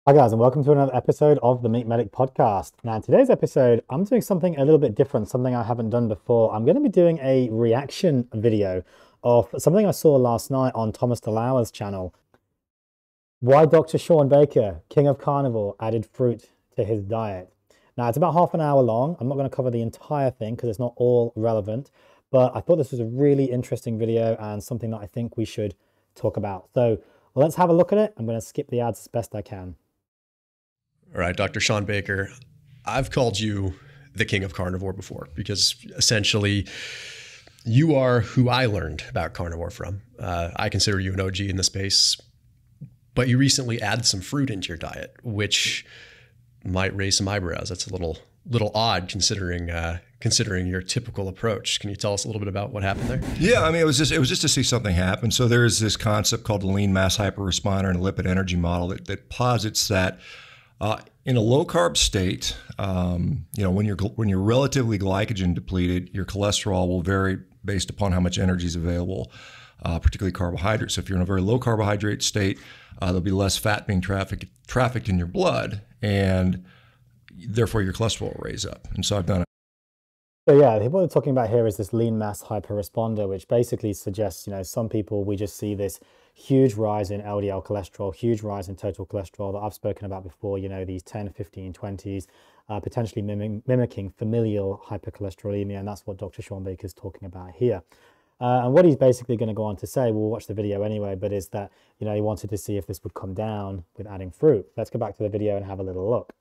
Hi guys, and welcome to another episode of the Metabolic podcast. Now, in today's episode, I'm doing something a little bit different, something I haven't done before. I'm going to be doing a reaction video of something I saw last night on Thomas DeLauer's channel. Why Dr. Shawn Baker, King of Carnivore, added fruit to his diet. Now, it's about half an hour long. I'm not going to cover the entire thing because it's not all relevant, but I thought this was a really interesting video and something that I think we should talk about. So let's have a look at it. I'm going to skip the ads as best I can. All right, Dr. Shawn Baker, I've called you the king of carnivore before because essentially you are who I learned about carnivore from. I consider you an OG in the space, but you recently added some fruit into your diet, which might raise some eyebrows. That's a little odd considering your typical approach. Can you tell us a little bit about what happened there? Yeah, I mean, it was just to see something happen. So there's this concept called the lean mass hyperresponder and lipid energy model that posits that in a low carb state, when you're relatively glycogen depleted, your cholesterol will vary based upon how much energy is available, particularly carbohydrates. So if you're in a very low carbohydrate state, there'll be less fat being trafficked in your blood, and therefore your cholesterol will raise up. And so I've done it. So yeah, what we're talking about here is this lean mass hyperresponder, which basically suggests, some people, we just see this huge rise in LDL cholesterol, huge rise in total cholesterol that I've spoken about before, these 10, 15, 20s, potentially mimicking familial hypercholesterolemia. And that's what Dr. Shawn Baker is talking about here. And what he's basically going to go on to say, we'll watch the video anyway, but is that, he wanted to see if this would come down with adding fruit. Let's go back to the video and have a little look.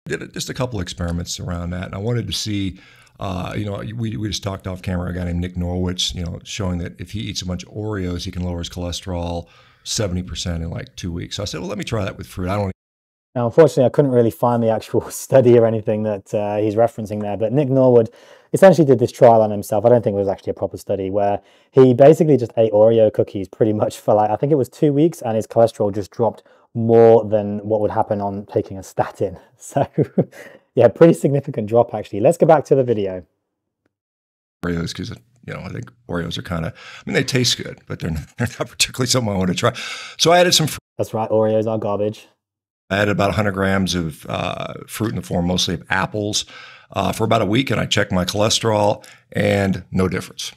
Did just a couple of experiments around that, and I wanted to see, we just talked off camera, a guy named Nick Norwich, showing that if he eats a bunch of Oreos, he can lower his cholesterol 70% in like 2 weeks. So I said, well, let me try that with fruit. Now, unfortunately, I couldn't really find the actual study or anything that he's referencing there, but Nick Norwood essentially did this trial on himself. I don't think it was actually a proper study, where he basically just ate Oreo cookies pretty much for I think it was 2 weeks, and his cholesterol just dropped more than what would happen on taking a statin. So yeah, pretty significant drop actually. Let's go back to the video. Oreos, because I think Oreos are they taste good, but they're not particularly something I want to try. So I added some fruit. That's right, Oreos are garbage. I added about 100 grams of fruit in the form mostly of apples for about a week, and I checked my cholesterol, and no difference.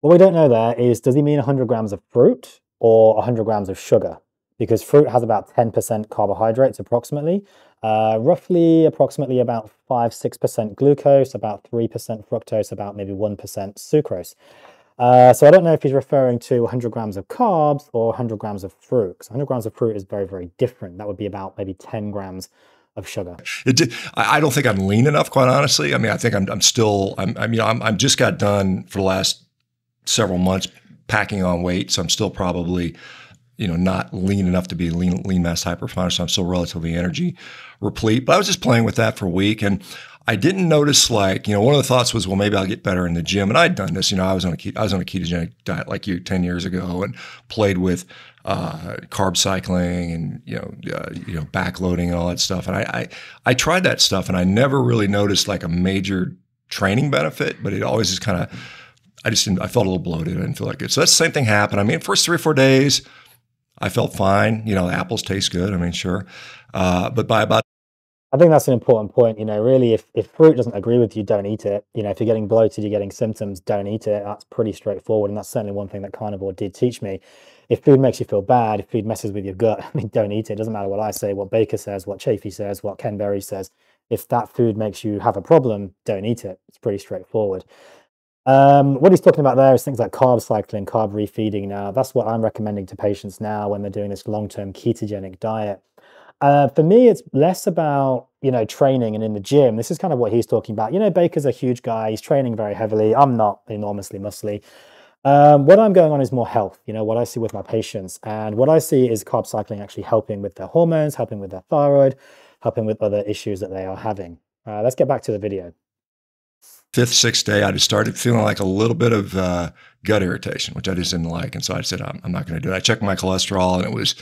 What we don't know there is, does he mean 100 grams of fruit or 100 grams of sugar? Because fruit has about 10% carbohydrates approximately, approximately about 5-6% glucose, about 3% fructose, about maybe 1% sucrose. So I don't know if he's referring to 100 grams of carbs or 100 grams of fruit, because 100 grams of fruit is very, very different. That would be about maybe 10 grams of sugar. I don't think I'm lean enough, quite honestly. I mean, I think I'm just got done for the last several months packing on weight, so I'm still probably not lean enough to be lean mass hyperresponder, so I'm still relatively energy replete. But I was just playing with that for a week, and I didn't notice, one of the thoughts was, well, maybe I'll get better in the gym. And I'd done this, I was on a ketogenic diet like you 10 years ago, and played with carb cycling and backloading and all that stuff. And I tried that stuff, and I never really noticed like a major training benefit, but it always just kind of, I felt a little bloated. I didn't feel like it. So that's the same thing happened. I mean, first 3 or 4 days, I felt fine. The apples taste good. I mean, sure. But by about, I think that's an important point. Really, if fruit doesn't agree with you, don't eat it. If you're getting bloated, you're getting symptoms, don't eat it. That's pretty straightforward. And that's certainly one thing that Carnivore did teach me. If food makes you feel bad, if food messes with your gut, don't eat it. It doesn't matter what I say, what Baker says, what Chafee says, what Ken Berry says. If that food makes you have a problem, don't eat it. It's pretty straightforward. What he's talking about there is things like carb cycling, carb refeeding. Now, that's what I'm recommending to patients now when they're doing this long-term ketogenic diet. For me, it's less about, training and in the gym. This is kind of what he's talking about. Baker's a huge guy. He's training very heavily. I'm not enormously muscly. What I'm going on is more health, what I see with my patients. And what I see is carb cycling actually helping with their hormones, helping with their thyroid, helping with other issues that they are having. Let's get back to the video. 5th, 6th day, I just started feeling like a little bit of gut irritation, which I just didn't like. And so I said, I'm not going to do it. I checked my cholesterol, and it was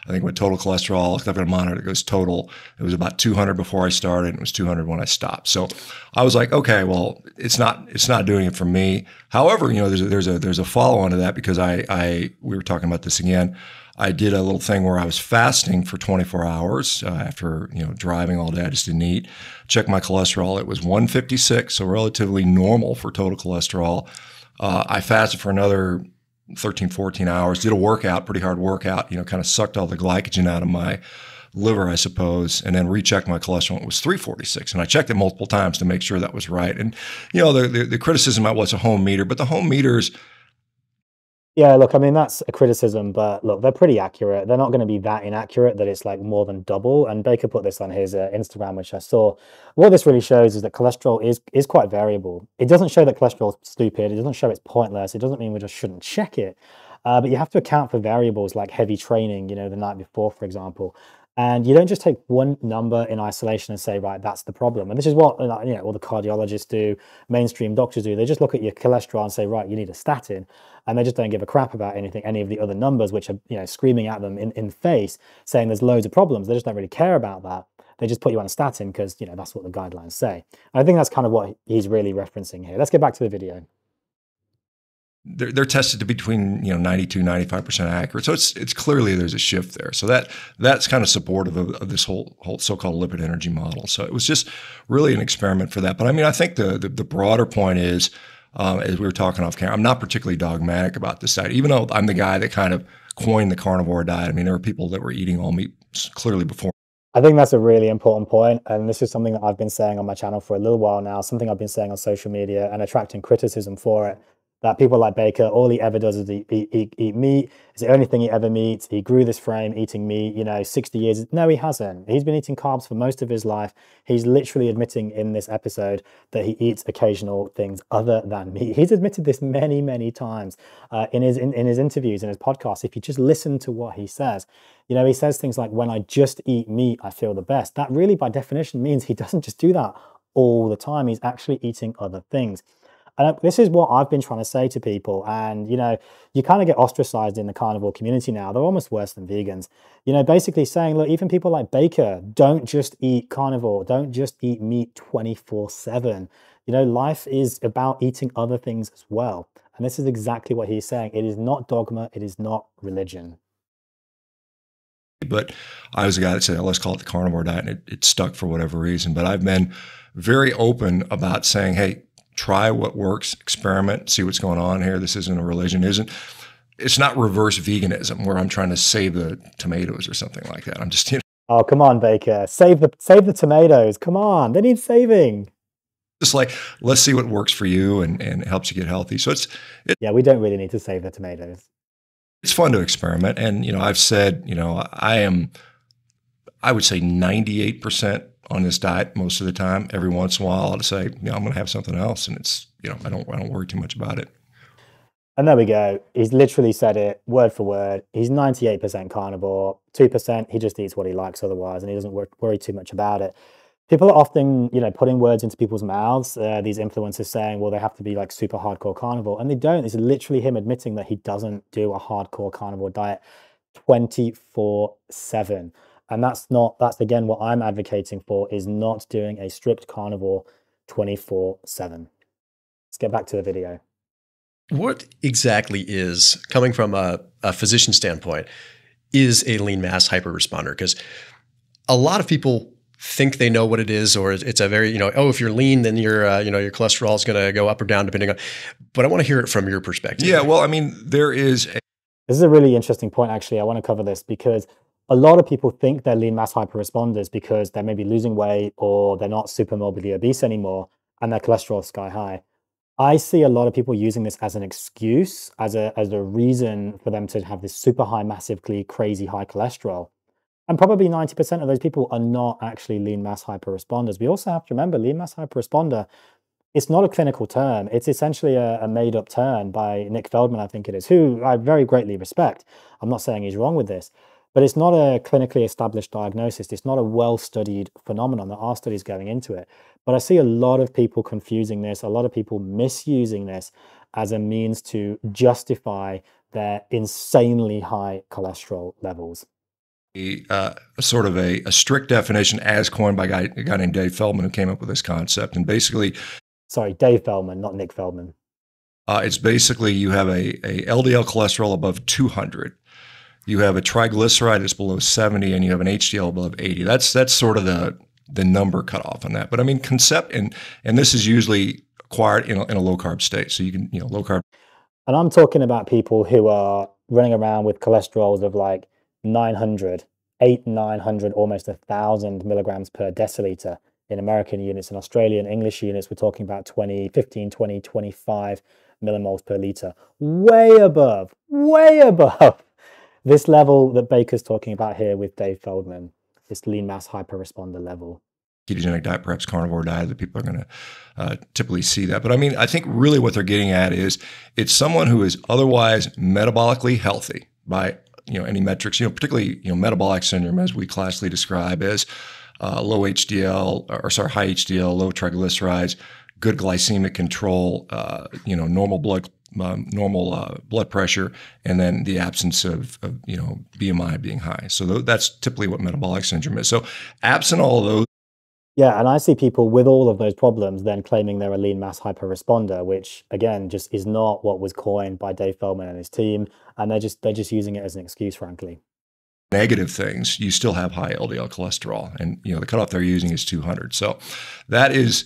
I think with total cholesterol, I've got a monitor that goes total. It was about 200 before I started, and it was 200 when I stopped. So I was like, okay, well, it's not doing it for me. However, there's a follow on to that, because we were talking about this again. I did a little thing where I was fasting for 24 hours after driving all day. I just didn't eat. Checked my cholesterol. It was 156, so relatively normal for total cholesterol. I fasted for another 13, 14 hours, did a workout, pretty hard workout, kind of sucked all the glycogen out of my liver, I suppose, and then rechecked my cholesterol. It was 346. And I checked it multiple times to make sure that was right. And, the criticism about what's a home meter, but the home meters, Yeah, look, I mean, that's a criticism, but look, they're pretty accurate. They're not going to be that inaccurate that it's like more than double. And Baker put this on his Instagram, which I saw. What this really shows is that cholesterol is quite variable. It doesn't show that cholesterol is stupid. It doesn't show it's pointless. It doesn't mean we just shouldn't check it. But you have to account for variables like heavy training, the night before, for example. And you don't just take one number in isolation and say, right, that's the problem. And this is what all the cardiologists do, mainstream doctors do. They just look at your cholesterol and say, right, you need a statin. And they just don't give a crap about any of the other numbers, which are screaming at them in the face, saying there's loads of problems. They just don't really care about that. They just put you on a statin because that's what the guidelines say. And I think that's kind of what he's really referencing here. Let's get back to the video. they're tested to be between 92, 95% accurate. So it's clearly there's a shift there. So that's kind of supportive of this whole so-called lipid energy model. So it was just really an experiment for that. But I mean, I think the broader point is, as we were talking off camera, I'm not particularly dogmatic about this diet, even though I'm the guy that kind of coined the carnivore diet. I mean, there were people that were eating all meat clearly before. I think that's a really important point, and this is something that I've been saying on my channel for a little while now, something I've been saying on social media and attracting criticism for it, that people like Baker, all he ever does is eat meat. It's the only thing he ever meets. He grew this frame eating meat, 60 years. No, he hasn't. He's been eating carbs for most of his life. He's literally admitting in this episode that he eats occasional things other than meat. He's admitted this many, many times in his interviews, in his podcasts. If you just listen to what he says, he says things like, when I just eat meat, I feel the best. That really, by definition, means he doesn't just do that all the time. He's actually eating other things. And this is what I've been trying to say to people. And, you kind of get ostracized in the carnivore community now. They're almost worse than vegans. Basically saying, look, even people like Baker, don't just eat carnivore. Don't just eat meat 24/7. Life is about eating other things as well. And this is exactly what he's saying. It is not dogma. It is not religion. But I was the guy that said, let's call it the carnivore diet. And it stuck for whatever reason. But I've been very open about saying, hey, try what works, experiment, see what's going on here. This isn't a religion, it's not reverse veganism where I'm trying to save the tomatoes or something like that. I'm just, Oh, come on, Baker. Save the tomatoes. Come on. They need saving. Just like, let's see what works for you and it helps you get healthy. So yeah, we don't really need to save the tomatoes. It's fun to experiment. And, I've said, I would say 98% on this diet most of the time. Every once in a while, I'll say, I'm going to have something else. And it's, I don't worry too much about it. And there we go. He's literally said it word for word. He's 98% carnivore, 2% he just eats what he likes otherwise, and he doesn't worry too much about it. People are often, putting words into people's mouths. These influencers saying, well, they have to be like super hardcore carnivore, and they don't. It's literally him admitting that he doesn't do a hardcore carnivore diet 24/7. And that's again what I'm advocating for, is not doing a strict carnivore 24/7. Let's get back to the video. What exactly is, coming from a physician standpoint, is a lean mass hyperresponder? Because a lot of people think they know what it is, or it's a very, if you're lean, then your cholesterol is going to go up or down depending on, but I want to hear it from your perspective. Yeah, well, I mean, this is a really interesting point, actually. I want to cover this because a lot of people think they're lean mass hyperresponders because they're maybe losing weight or they're not super morbidly obese anymore and their cholesterol is sky high. I see a lot of people using this as an excuse, as a reason for them to have this super high, massively crazy high cholesterol. And probably 90% of those people are not actually lean mass hyperresponders. We also have to remember, lean mass hyperresponder, it's not a clinical term. It's essentially a made-up term by Nick Feldman, I think it is, who I very greatly respect. I'm not saying he's wrong with this, but it's not a clinically established diagnosis. It's not a well-studied phenomenon. There are studies going into it. But I see a lot of people confusing this, a lot of people misusing this as a means to justify their insanely high cholesterol levels. sort of a strict definition as coined by a guy named Dave Feldman, who came up with this concept. And basically, sorry, Dave Feldman, not Nick Feldman. It's basically you have a LDL cholesterol above 200. You have a triglyceride that's below 70, and you have an HDL above 80. That's sort of the number cutoff on that. But I mean, and this is usually acquired in a low carb state. So you can, low carb. And I'm talking about people who are running around with cholesterols of like 900, 900, almost 1,000 milligrams per deciliter in American units. In Australian English units, we're talking about 15, 20, 25 millimoles per liter. Way above this level that Baker's talking about here with Dave Feldman, this lean mass hyperresponder level. Ketogenic diet, perhaps carnivore diet, that people are going to typically see that. But I mean, I think really what they're getting at is it's someone who is otherwise metabolically healthy by any metrics, particularly metabolic syndrome, as we classically describe as low HDL, high HDL, low triglycerides, good glycemic control, normal blood pressure, and then the absence of BMI being high. So that's typically what metabolic syndrome is. So absent all of those. Yeah, and I see people with all of those problems then claiming they're a lean mass hyperresponder, which again just is not what was coined by Dave Feldman and his team, and they're just using it as an excuse, frankly. Negative things, you still have high LDL cholesterol, and the cutoff they're using is 200. So that is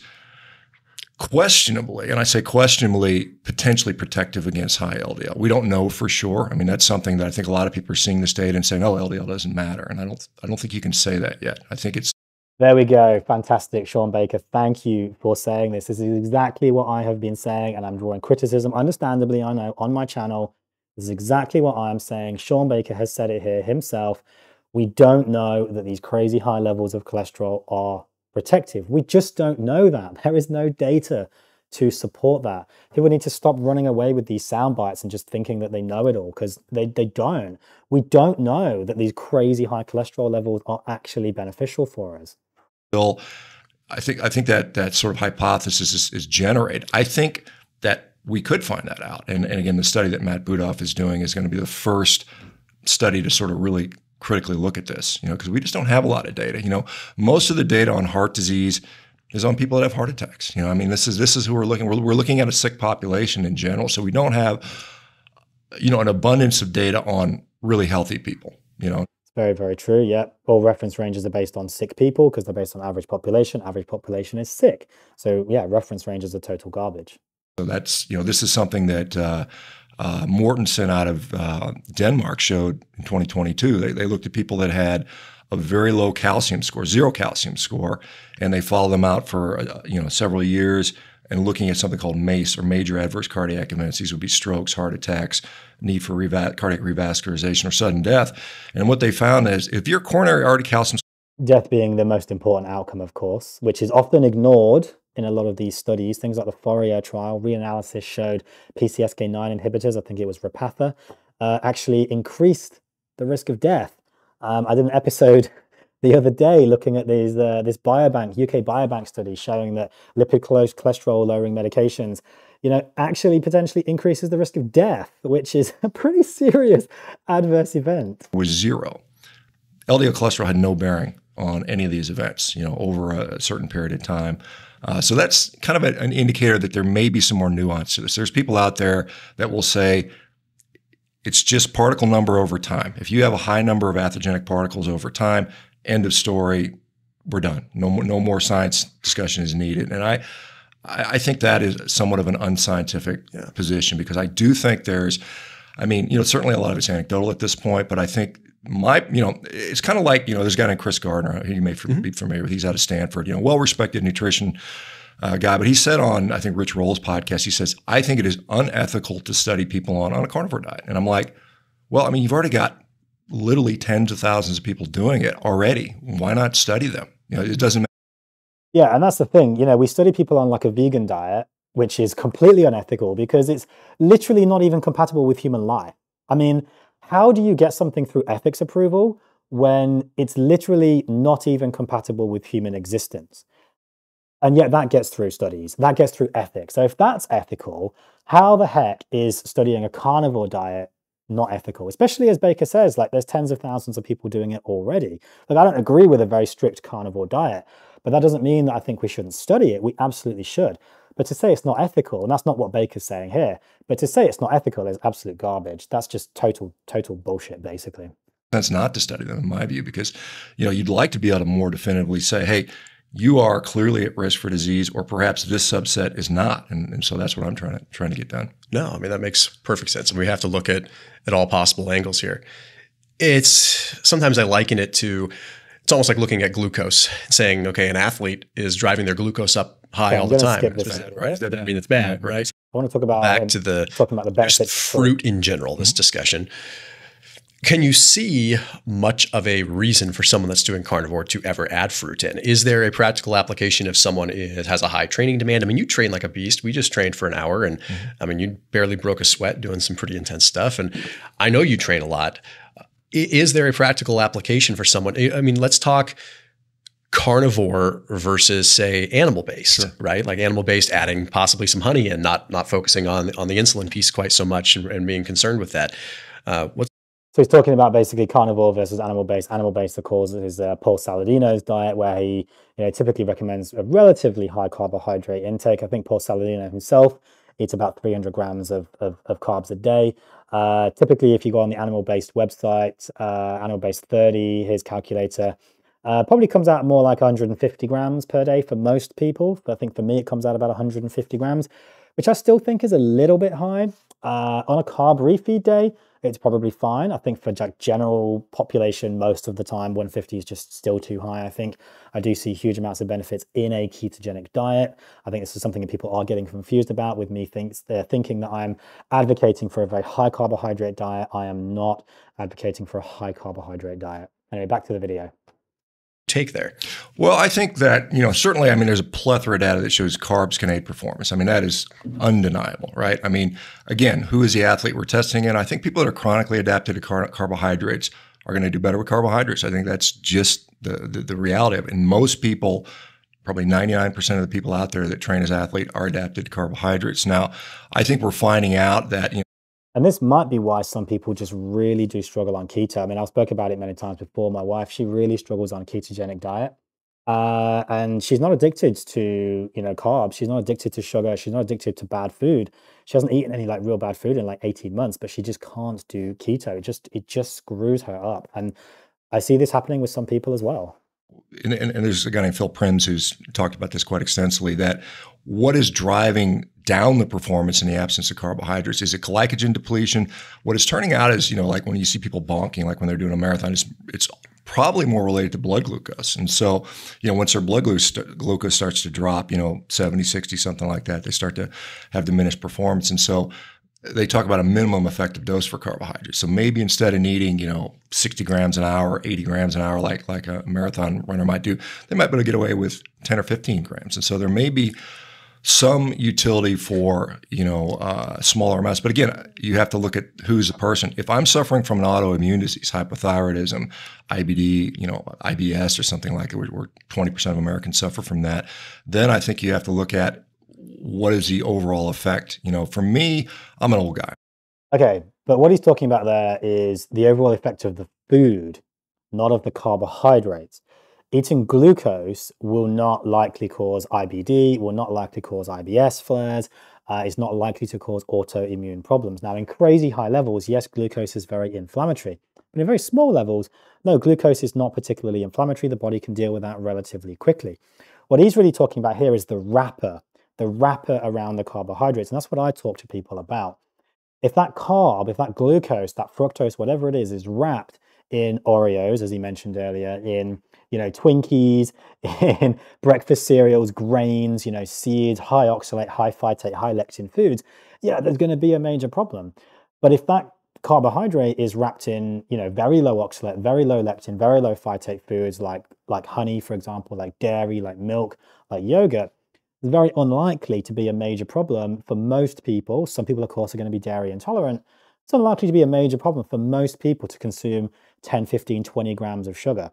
questionably, and I say questionably, potentially protective against high LDL. We don't know for sure. I mean, that's something that I think a lot of people are seeing this data and saying, "Oh, LDL doesn't matter," and I don't think you can say that yet. I think it's. There we go. Fantastic, Shawn Baker. Thank you for saying this. This is exactly what I have been saying, and I'm drawing criticism, understandably, I know, on my channel. This is exactly what I'm saying. Shawn Baker has said it here himself. We don't know that these crazy high levels of cholesterol are protective. We just don't know that. There is no data to support that. People need to stop running away with these sound bites and just thinking that they know it all, because they don't. We don't know that these crazy high cholesterol levels are actually beneficial for us. Bill, I think that sort of hypothesis is generated. I think that we could find that out. And again, the study that Matt Budoff is doing is going to be the first study to sort of really critically look at this, because we just don't have a lot of data. Most of the data on heart disease is on people that have heart attacks. I mean, this is who we're looking. We're looking at a sick population in general, so we don't have, an abundance of data on really healthy people. It's very, very true. Yeah, all reference ranges are based on sick people because they're based on average population. Average population is sick, so yeah, reference ranges are total garbage. So that's this is something that Mortensen out of Denmark showed in 2022. They looked at people that had a very low calcium score, 0 calcium score, and they followed them out for several years and looking at something called MACE, or major adverse cardiac events. These would be strokes, heart attacks, need for cardiac revascularization, or sudden death. And what they found is if your coronary artery calcium, death being the most important outcome, of course, which is often ignored in a lot of these studies. Things like the Fourier trial, reanalysis showed PCSK9 inhibitors, I think it was Repatha, actually increased the risk of death. I did an episode the other day looking at these this biobank, UK biobank study showing that lipid cholesterol lowering medications, actually potentially increases the risk of death, which is a pretty serious adverse event. Was 0. LDL cholesterol had no bearing on any of these events, over a certain period of time. So that's kind of an indicator that there may be some more nuance to this. There's people out there that will say it's just particle number over time. If you have a high number of atherogenic particles over time, end of story, we're done. No more science discussion is needed. And I think that is somewhat of an unscientific position, because I do think there's, certainly a lot of it's anecdotal at this point, but I think it's kind of like, there's a guy named Chris Gardner, who you may be familiar with. He's out of Stanford, well-respected nutrition guy, but he said on, I think, Rich Roll's podcast, he says, I think it is unethical to study people on a carnivore diet. And I'm like, well, you've already got literally tens of thousands of people doing it already. Why not study them? It doesn't matter. Yeah, and that's the thing. We study people on like a vegan diet, which is completely unethical because it's literally not even compatible with human life. How do you get something through ethics approval when it's literally not even compatible with human existence? And yet that gets through studies, that gets through ethics. So if that's ethical, how the heck is studying a carnivore diet not ethical, especially as Baker says, like there's tens of thousands of people doing it already. Like I don't agree with a very strict carnivore diet, but that doesn't mean that I think we shouldn't study it. We absolutely should. But to say it's not ethical, and that's not what Baker's saying here, but to say it's not ethical is absolute garbage. That's just total bullshit, basically. Sense not to study them, in my view, because you'd like to be able to more definitively say, hey, you are clearly at risk for disease, or perhaps this subset is not, and so that's what I'm trying to get done. No, I mean that makes perfect sense, and we have to look at all possible angles here. It's sometimes I liken it to, it's almost like looking at glucose, saying, okay, an athlete is driving their glucose up high all the time. Right? I mean, it's bad, right? I want to talk about talking about the benefits fruit in general. This discussion. Can you see much of a reason for someone that's doing carnivore to ever add fruit in? Is there a practical application if someone has a high training demand? I mean, you train like a beast. We just trained for an hour, and I mean, you barely broke a sweat doing some pretty intense stuff. And I know you train a lot. Is there a practical application for someone? I mean, let's talk carnivore versus, say, animal-based, right? Like animal-based, adding possibly some honey and not focusing on the insulin piece quite so much and being concerned with that. So he's talking about basically carnivore versus animal-based. Animal-based, of course, is Paul Saladino's diet, where he typically recommends a relatively high carbohydrate intake. I think Paul Saladino himself eats about 300 grams of carbs a day. Typically, if you go on the animal-based website, animal-based 30, his calculator, probably comes out more like 150 grams per day for most people. But I think for me, it comes out about 150 grams, which I still think is a little bit high. On a carb refeed day, it's probably fine. I think for general population, most of the time, 150 is just still too high. I think I do see huge amounts of benefits in a ketogenic diet. I think this is something that people are getting confused about with me. They're thinking that I'm advocating for a very high carbohydrate diet. I am not advocating for a high carbohydrate diet. Anyway, back to the video. Take there? Well, I think that, certainly, I mean, there's a plethora of data that shows carbs can aid performance. I mean, that is undeniable, right? I mean, again, who is the athlete we're testing in? I think people that are chronically adapted to carbohydrates are going to do better with carbohydrates. I think that's just the reality of it. And most people, probably 99% of the people out there that train as athletes are adapted to carbohydrates. Now, I think we're finding out that, and this might be why some people just really do struggle on keto. I mean, I've spoken about it many times before. My wife, she really struggles on a ketogenic diet. And she's not addicted to, carbs. She's not addicted to sugar. She's not addicted to bad food. She hasn't eaten any real bad food in 18 months, but she just can't do keto. It just screws her up. And I see this happening with some people as well. And there's a guy named Phil Prinz who's talked about this quite extensively, that what is driving down the performance in the absence of carbohydrates? Is it glycogen depletion? What it's turning out is, like when you see people bonking, like when they're doing a marathon, it's probably more related to blood glucose. And so, once their blood glucose starts to drop, 70, 60, something like that, they start to have diminished performance. And so they talk about a minimum effective dose for carbohydrates. So maybe instead of needing, 60 grams an hour, 80 grams an hour, like a marathon runner might do, they might be able to get away with 10 or 15 grams. And so there may be some utility for, smaller amounts. But again, you have to look at who's the person. If I'm suffering from an autoimmune disease, hypothyroidism, IBD, IBS or something like it, where 20% of Americans suffer from that, then I think you have to look at what is the overall effect. For me, I'm an old guy. Okay, but what he's talking about there is the overall effect of the food, not of the carbohydrates. Eating glucose will not likely cause IBD, will not likely cause IBS flares, is not likely to cause autoimmune problems. Now, in crazy high levels, yes, glucose is very inflammatory. But in very small levels, no, glucose is not particularly inflammatory. The body can deal with that relatively quickly. What he's really talking about here is the wrapper around the carbohydrates. And that's what I talk to people about. If that carb, if that glucose, that fructose, whatever it is wrapped in Oreos, as he mentioned earlier, in Twinkies, in breakfast cereals, grains, seeds, high oxalate, high phytate, high lectin foods, there's going to be a major problem. But if that carbohydrate is wrapped in, very low oxalate, very low lectin, very low phytate foods like honey, for example, like dairy, like milk, like yogurt, it's very unlikely to be a major problem for most people. Some people, of course, are going to be dairy intolerant. It's unlikely to be a major problem for most people to consume 10, 15, 20 grams of sugar.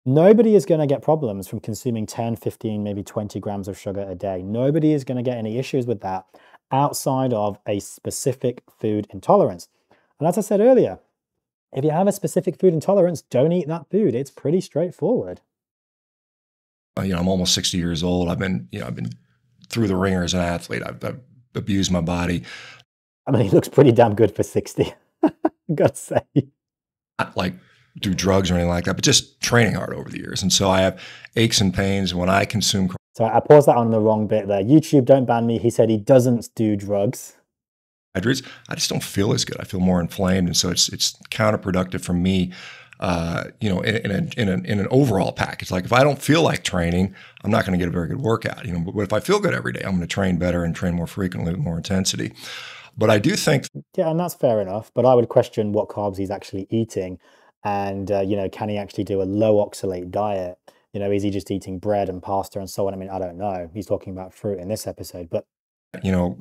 Nobody is going to get problems from consuming 10, 15, maybe 20 grams of sugar a day. Nobody is going to get any issues with that outside of a specific food intolerance. And as I said earlier, if you have a specific food intolerance, don't eat that food. It's pretty straightforward. I'm almost 60 years old. I've been through the ringer as an athlete. I've abused my body. I mean, he looks pretty damn good for 60. Gotta say. Not like do drugs or anything like that, but just training hard over the years. And so I have aches and pains when I consume. So I paused that on the wrong bit there. YouTube, don't ban me. He said he doesn't do drugs. Carbohydrates, I just don't feel as good. I feel more inflamed, and so it's counterproductive for me. In an overall package. Like if I don't feel like training, I'm not going to get a very good workout. But if I feel good every day, I'm going to train better and train more frequently with more intensity. But I do think, yeah, and that's fair enough. But I would question what carbs he's actually eating, and can he actually do a low oxalate diet? Is he just eating bread and pasta and so on? I mean, I don't know. He's talking about fruit in this episode, but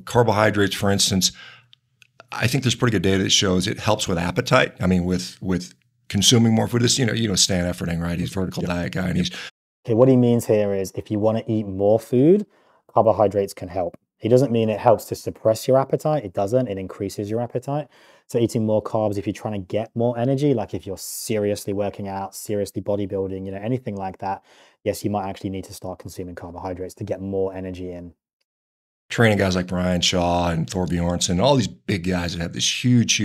carbohydrates, for instance, I think there's pretty good data that shows it helps with appetite. I mean, with consuming more food. This, Stan Efferding, right? He's a vertical diet guy, and he's okay. What he means here is if you want to eat more food, carbohydrates can help. He doesn't mean it helps to suppress your appetite. It doesn't. It increases your appetite. So eating more carbs if you're trying to get more energy, like if you're seriously working out, seriously bodybuilding, anything like that, yes, you might actually need to start consuming carbohydrates to get more energy in. Training guys like Brian Shaw and Thor Bjornsson, all these big guys that have this huge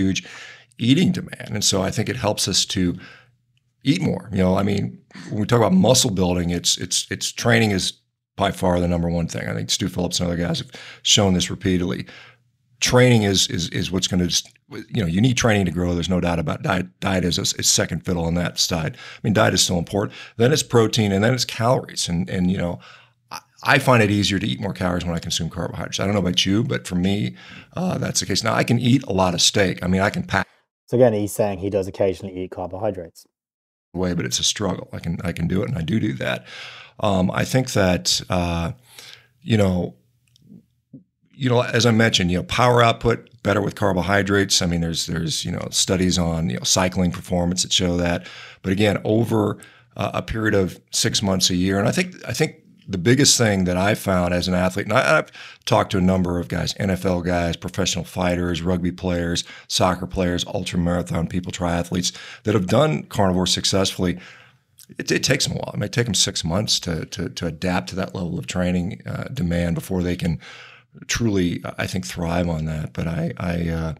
eating demand. And so I think it helps us to eat more. I mean, when we talk about muscle building, it's training is by far the number one thing. I think Stu Phillips and other guys have shown this repeatedly. Training is what's going to just, you need training to grow. There's no doubt about it. Diet is second fiddle on that side. I mean, diet is still important. Then it's protein, and then it's calories. And I find it easier to eat more calories when I consume carbohydrates. I don't know about you, but for me, that's the case. Now, I can eat a lot of steak. I mean, I can pack. So again, he's saying he does occasionally eat carbohydrates. Way, but it's a struggle. I can do it, and I do that. I think that as I mentioned, power output better with carbohydrates. I mean, there's studies on cycling performance that show that. But again, over a period of 6 months, a year, and I think the biggest thing that I found as an athlete, and I've talked to a number of guys, NFL guys, professional fighters, rugby players, soccer players, ultramarathon people, triathletes that have done carnivore successfully. It takes them a while. It may take them 6 months to adapt to that level of training demand before they can truly, I think, thrive on that. But I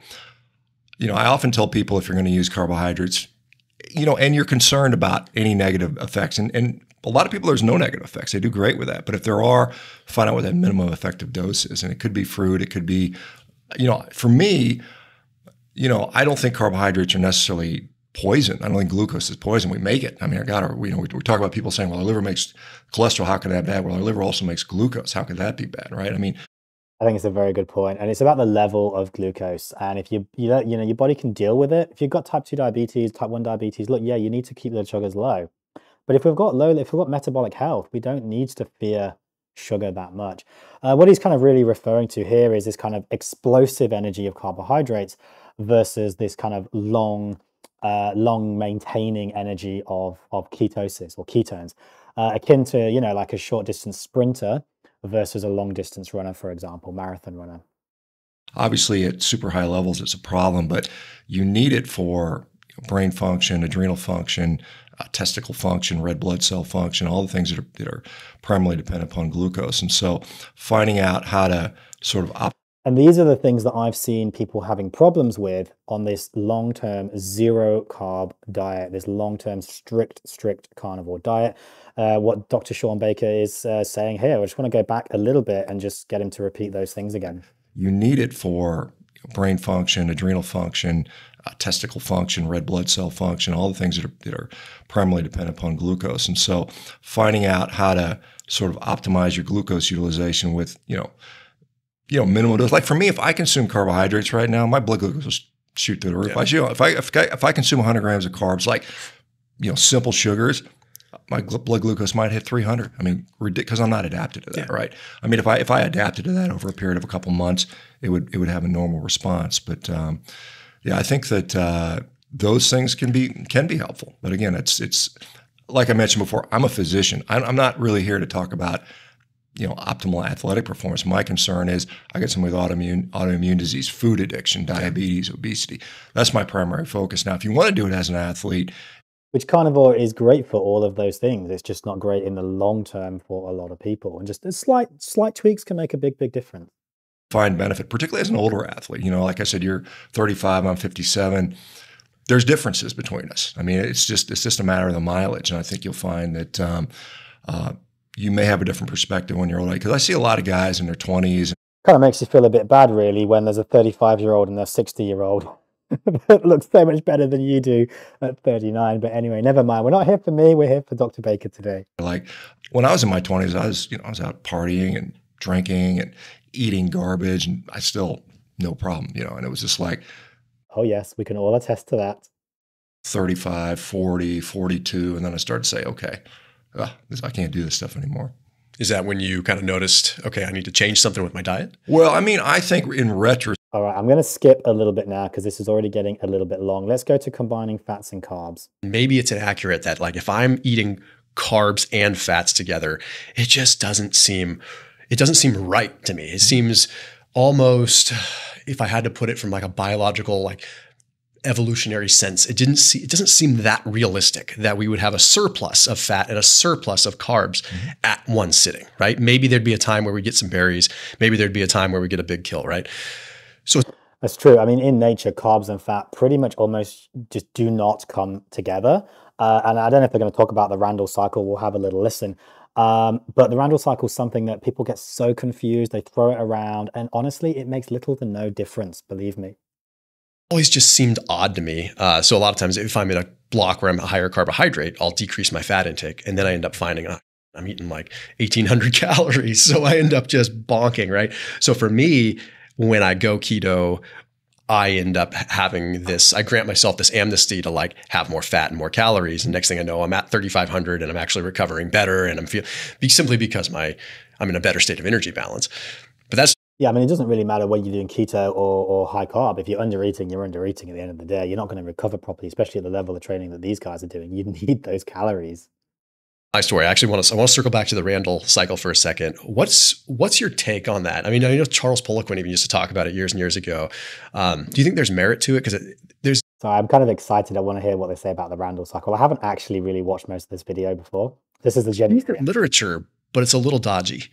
often tell people if you're going to use carbohydrates, and you're concerned about any negative effects, and a lot of people, there's no negative effects. They do great with that. But if there are, find out what that minimum effective dose is. And it could be fruit. It could be, for me, I don't think carbohydrates are necessarily poison. I don't think glucose is poison. We make it. I mean, we talk about people saying, well, our liver makes cholesterol. How can that be bad? Well, our liver also makes glucose. How could that be bad, right? I mean, I think it's a very good point. And it's about the level of glucose. And if your body can deal with it. If you've got type 2 diabetes, type 1 diabetes, look, yeah, you need to keep the sugars low. But if we've got metabolic health, we don't need to fear sugar that much. What he's kind of really referring to here is this kind of explosive energy of carbohydrates versus this kind of long maintaining energy of ketosis or ketones, akin to, like a short distance sprinter versus a long distance runner, for example, marathon runner. Obviously, at super high levels, it's a problem, but you need it for brain function, adrenal function, testicle function, red blood cell function, all the things that are primarily dependent upon glucose. And so finding out how to sort of and these are the things that I've seen people having problems with on this long-term zero carb diet, this long-term strict carnivore diet. What Dr. Shawn Baker is saying here, I just want to go back a little bit and just get him to repeat those things again. You need it for brain function, adrenal function, testicle function, red blood cell function, all the things that are primarily dependent upon glucose. And so finding out how to sort of optimize your glucose utilization with, minimum dose. Like for me, if I consume carbohydrates right now, my blood glucose will shoot through the roof. Yeah. If I consume 100 grams of carbs, like, simple sugars, my blood glucose might hit 300. I mean, because I'm not adapted to that, right? I mean, if I adapted to that over a period of a couple months, it would have a normal response. But I think that those things can be helpful. But again, it's like I mentioned before, I'm a physician. I'm not really here to talk about optimal athletic performance. My concern is I get somebody with autoimmune disease, food addiction, diabetes, obesity. That's my primary focus. Now, if you want to do it as an athlete, which carnivore is great for all of those things. It's just not great in the long term for a lot of people. And just slight tweaks can make a big difference. Find benefit, particularly as an older athlete. Like I said, you're 35, I'm 57. There's differences between us. I mean, it's just a matter of the mileage. And I think you'll find that you may have a different perspective when you're older. Because I see a lot of guys in their 20s. Kind of makes you feel a bit bad, really, when there's a 35-year-old and a 60-year-old that looks so much better than you do at 39. But anyway, never mind. We're not here for me. We're here for Dr. Baker today. Like when I was in my 20s, I was out partying and drinking and eating garbage, and I still no problem, and it was just like, oh yes, we can all attest to that. 35, 40, 42, and then I started to say, okay, I can't do this stuff anymore. Is that when you kind of noticed, okay, I need to change something with my diet? Well, I mean, I think in retrospect. All right, I'm going to skip a little bit now because this is already getting a little bit long. Let's go to combining fats and carbs. Maybe it's inaccurate that like if I'm eating carbs and fats together, it just doesn't seem right to me. It seems almost, if I had to put it from like a biological, like evolutionary sense, it doesn't seem that realistic that we would have a surplus of fat and a surplus of carbs at one sitting, right? Maybe there'd be a time where we get some berries. Maybe there'd be a time where we get a big kill, right? So that's true. I mean, in nature, carbs and fat pretty much almost just do not come together. And I don't know if they're going to talk about the Randall cycle. We'll have a little listen. But the Randall cycle is something that people get so confused. They throw it around. And honestly, it makes little to no difference, believe me. Always just seemed odd to me. So a lot of times if I'm in a block where I'm a higher carbohydrate, I'll decrease my fat intake. And then I end up finding I'm eating like 1,800 calories. So I end up just bonking, right? So for me, when I go keto, I end up having I grant myself this amnesty to like have more fat and more calories. And next thing I know, I'm at 3,500 and I'm actually recovering better. And simply because I'm in a better state of energy balance. But that's. Yeah, I mean, it doesn't really matter whether you're doing keto or high carb. If you're under eating, you're under eating at the end of the day. You're not going to recover properly, especially at the level of training that these guys are doing. You need those calories. My story. I actually want to circle back to the Randall cycle for a second. What's your take on that? I mean, I know Charles Poliquin even used to talk about it years and years ago. Do you think there's merit to it? Because there's. So I'm kind of excited. I want to hear what they say about the Randall cycle. I haven't actually really watched most of this video before. This is the genuine literature, but it's a little dodgy.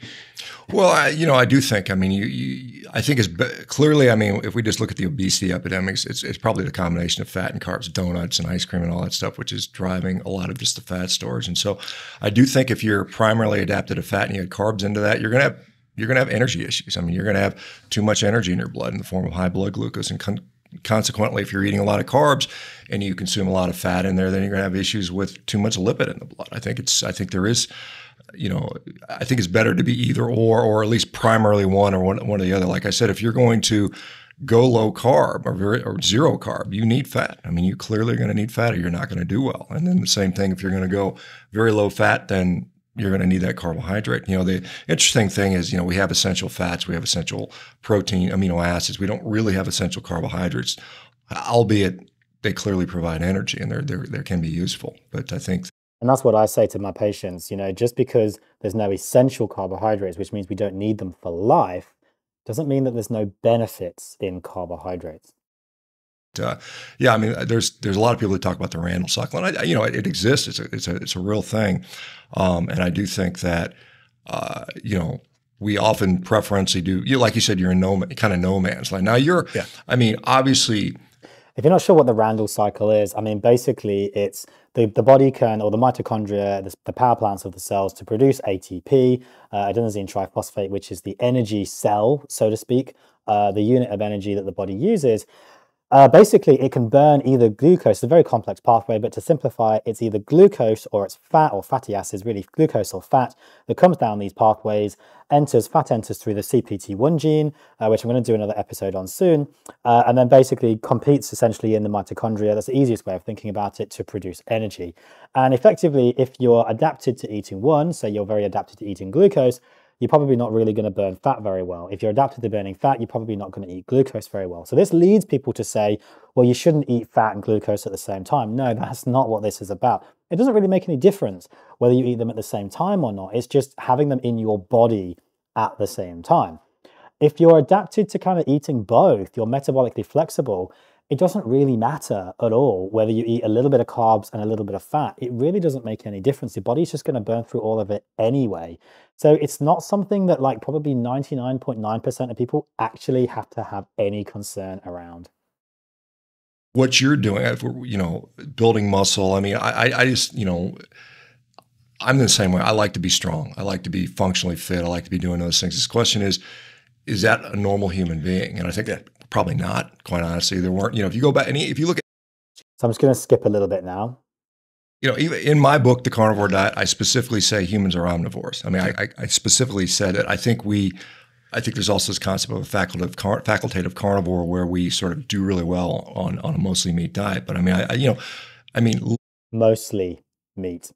Well, I do think. I mean, I think it's clearly. I mean, if we just look at the obesity epidemics, it's probably the combination of fat and carbs, donuts and ice cream and all that stuff, which is driving a lot of just the fat storage. And so, I do think if you're primarily adapted to fat and you add carbs into that, you're gonna have energy issues. I mean, you're gonna have too much energy in your blood in the form of high blood glucose, and consequently, if you're eating a lot of carbs and you consume a lot of fat in there, then you're gonna have issues with too much lipid in the blood. I think there is. I think it's better to be either or at least primarily one or the other. Like I said, if you're going to go low carb or zero carb, you need fat. I mean, you clearly are going to need fat or you're not going to do well. And then the same thing, if you're going to go very low fat, then you're going to need that carbohydrate. The interesting thing is, we have essential fats, we have essential protein, amino acids. We don't really have essential carbohydrates, albeit they clearly provide energy and they can be useful. But I think. And that's what I say to my patients, just because there's no essential carbohydrates, which means we don't need them for life, doesn't mean that there's no benefits in carbohydrates. Yeah, I mean, there's a lot of people that talk about the Randall cycle, and it exists. It's a real thing, and I do think that we often preferentially do. Like you said, you're in no man's land. Now I mean, obviously. If you're not sure what the Randall cycle is, I mean, basically it's the body can, or the mitochondria, the power plants of the cells to produce ATP, adenosine triphosphate, which is the energy cell, so to speak, the unit of energy that the body uses. Basically, it can burn either glucose, it's a very complex pathway, but to simplify, it's either glucose or it's fat or fatty acids, really glucose or fat, that comes down these pathways, fat enters through the CPT1 gene, which I'm going to do another episode on soon, and then basically competes essentially in the mitochondria. That's the easiest way of thinking about it, to produce energy. And effectively, if you're adapted to eating one, so you're very adapted to eating glucose, you're probably not really going to burn fat very well. If you're adapted to burning fat, you're probably not going to eat glucose very well. So this leads people to say, well, you shouldn't eat fat and glucose at the same time. No, that's not what this is about. It doesn't really make any difference whether you eat them at the same time or not. It's just having them in your body at the same time. If you're adapted to kind of eating both, you're metabolically flexible, it doesn't really matter at all whether you eat a little bit of carbs and a little bit of fat. It really doesn't make any difference. Your body's just going to burn through all of it anyway. So it's not something that like probably 99.9% of people actually have to have any concern around. What you're doing, you know, building muscle. I mean, I just, you know, I'm the same way. I like to be strong. I like to be functionally fit. I like to be doing those things. This question is that a normal human being? And I think that probably not, quite honestly. There weren't, you know, if you go back and if you look at. So I'm just going to skip a little bit now. You know, even in my book, The Carnivore Diet, I specifically say humans are omnivores. I mean, I specifically said that I think there's also this concept of a facultative carnivore where we sort of do really well on a mostly meat diet. But I mean, mostly meat.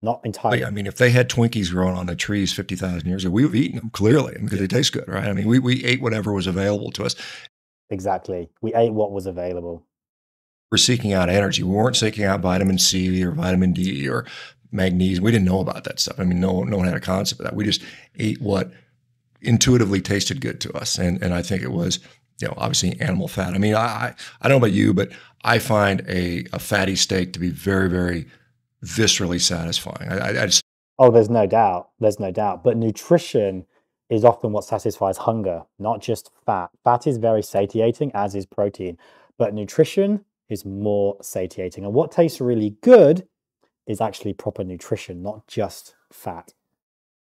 Not entirely. I mean, if they had Twinkies growing on the trees 50,000 years ago, we've eaten them clearly because they taste good, right? I mean, we ate whatever was available to us. Exactly. We ate what was available. We're seeking out energy. We weren't seeking out vitamin C or vitamin D or magnesium. We didn't know about that stuff. I mean, no one had a concept of that. We just ate what intuitively tasted good to us. And I think it was, you know, obviously animal fat. I mean, I don't know about you, but I find a fatty steak to be very, very viscerally satisfying. I just. Oh, there's no doubt. There's no doubt. But nutrition is often what satisfies hunger, not just fat. Fat is very satiating, as is protein. But nutrition is more satiating. And what tastes really good is actually proper nutrition, not just fat.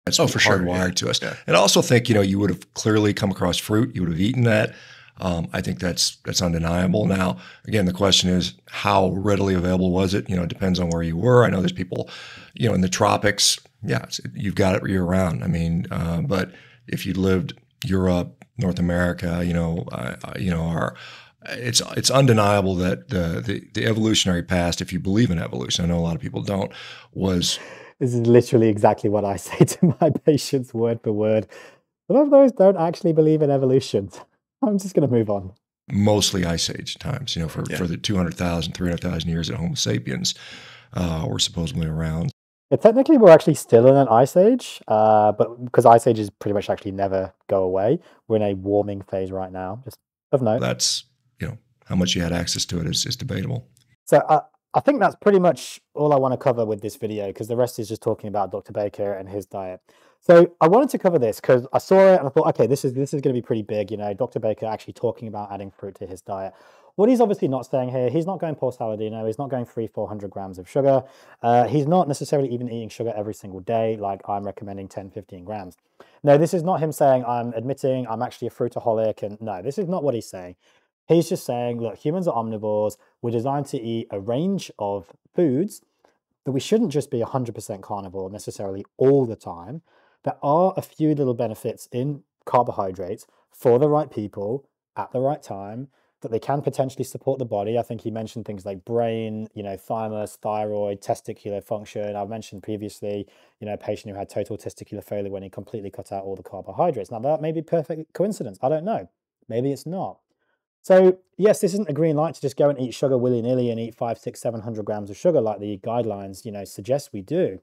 That's for sure hardwired to us. Yeah. And I also think, you know, you would have clearly come across fruit. You would have eaten that. I think that's undeniable. Now, again, the question is how readily available was it? You know, it depends on where you were. I know there's people, you know, in the tropics. Yeah, you've got it year round. I mean, but if you lived Europe, North America, it's undeniable that the evolutionary past, if you believe in evolution, I know a lot of people don't, was. This is literally exactly what I say to my patients, word for word. A lot of those don't actually believe in evolution. I'm just going to move on. Mostly Ice Age times, you know, for the 200,000, 300,000 years that Homo sapiens were supposedly around. Yeah, technically, we're actually still in an Ice Age, but because Ice Ages pretty much actually never go away. We're in a warming phase right now, just of note. That's, you know, how much you had access to it is debatable. So I think that's pretty much all I want to cover with this video, because the rest is just talking about Dr. Baker and his diet. So I wanted to cover this because I saw it and I thought, okay, this is going to be pretty big. You know, Dr. Baker actually talking about adding fruit to his diet. What he's obviously not saying here, he's not going Paul Saladino. He's not going 300-400 grams of sugar. He's not necessarily even eating sugar every single day, like I'm recommending 10-15 grams. No, this is not him saying I'm admitting I'm actually a fruitaholic. And no, this is not what he's saying. He's just saying, look, humans are omnivores. We're designed to eat a range of foods, but we shouldn't just be 100% carnivore necessarily all the time. There are a few little benefits in carbohydrates for the right people at the right time that they can potentially support the body. I think he mentioned things like brain, you know, thymus, thyroid, testicular function. I've mentioned previously, you know, a patient who had total testicular failure when he completely cut out all the carbohydrates. Now, that may be perfect coincidence. I don't know. Maybe it's not. So yes, this isn't a green light to just go and eat sugar willy-nilly and eat 500, 600, 700 grams of sugar like the guidelines, you know, suggest we do.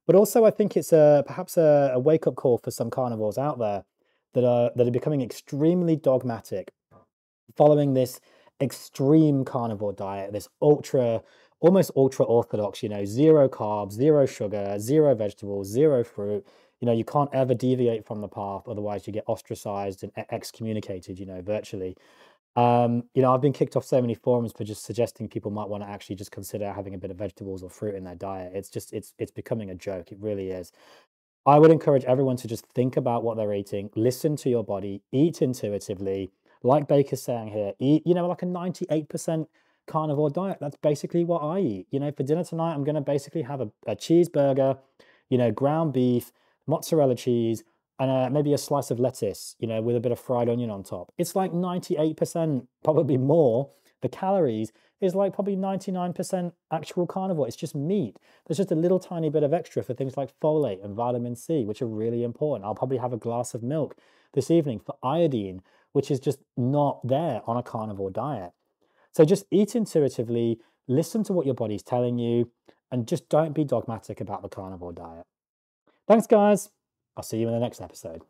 But also I think it's perhaps a wake-up call for some carnivores out there that are becoming extremely dogmatic, following this extreme carnivore diet, this almost ultra orthodox, you know, 0 carbs, 0 sugar, 0 vegetables, 0 fruit. You know, you can't ever deviate from the path, otherwise you get ostracized and excommunicated, you know, virtually. You know, I've been kicked off so many forums for just suggesting people might want to actually just consider having a bit of vegetables or fruit in their diet. It's just, it's becoming a joke. It really is. I would encourage everyone to just think about what they're eating, listen to your body, eat intuitively. Like Baker's saying here, eat, you know, like a 98% carnivore diet. That's basically what I eat. You know, for dinner tonight, I'm going to basically have a cheeseburger, you know, ground beef, mozzarella cheese, and maybe a slice of lettuce, you know, with a bit of fried onion on top. It's like 98%, probably more, The calories is like probably 99% actual carnivore. It's just meat. There's just a little tiny bit of extra for things like folate and vitamin C, which are really important. I'll probably have a glass of milk this evening for iodine, which is just not there on a carnivore diet. So just eat intuitively, listen to what your body's telling you, and just don't be dogmatic about the carnivore diet. Thanks, guys. I'll see you in the next episode.